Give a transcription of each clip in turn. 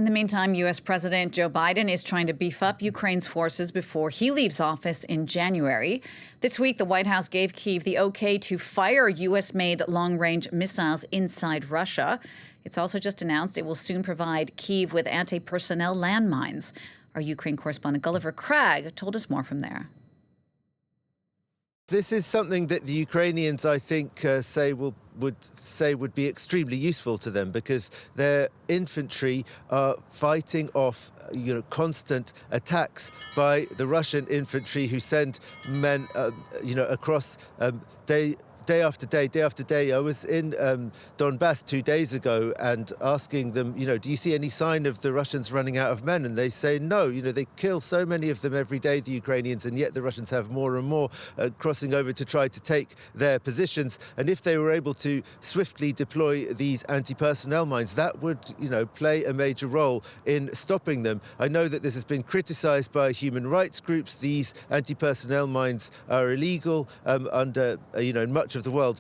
In the meantime, U.S. President Joe Biden is trying to beef up Ukraine's forces before he leaves office in January. This week, the White House gave Kyiv the okay to fire U.S.-made long-range missiles inside Russia. It's also just announced it will soon provide Kyiv with anti-personnel landmines. Our Ukraine correspondent Gulliver Cragg told us more from there. This is something that the Ukrainians, I think, would be extremely useful to them, because their infantry are fighting off, constant attacks by the Russian infantry, who send men, across day after day. I was in Donbass 2 days ago and asking them, do you see any sign of the Russians running out of men? And they say no. They kill so many of them every day, the Ukrainians, and yet the Russians have more and more crossing over to try to take their positions. And if they were able to swiftly deploy these anti-personnel mines, that would, play a major role in stopping them. I know that this has been criticized by human rights groups. These anti-personnel mines are illegal under,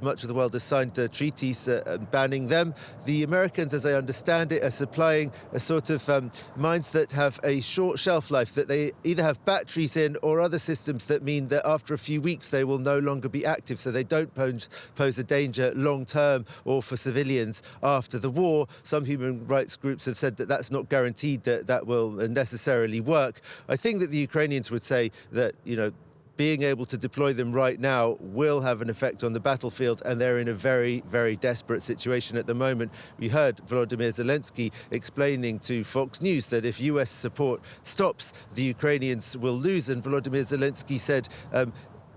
much of the world has signed treaties banning them. The Americans, as I understand it, are supplying a sort of mines that have a short shelf life, that they either have batteries in or other systems that mean that after a few weeks they will no longer be active, so they don't pose a danger long term or for civilians after the war. Some human rights groups have said that that's not guaranteed that will necessarily work. I think that the Ukrainians would say that, being able to deploy them right now will have an effect on the battlefield, and they're in a very, very desperate situation at the moment. We heard Volodymyr Zelensky explaining to Fox News that if US support stops, the Ukrainians will lose, and Volodymyr Zelensky said,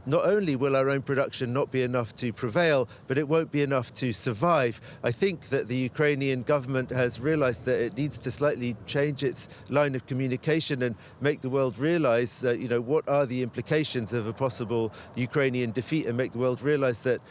not only will our own production not be enough to prevail, but it won't be enough to survive. I think that the Ukrainian government has realized that it needs to slightly change its line of communication and make the world realize, what are the implications of a possible Ukrainian defeat, and make the world realize that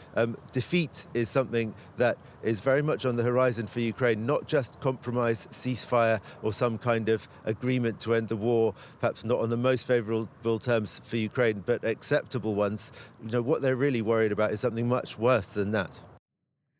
defeat is something that is very much on the horizon for Ukraine, not just compromise, ceasefire, or some kind of agreement to end the war, perhaps not on the most favorable terms for Ukraine, but acceptable ones. What they're really worried about is something much worse than that.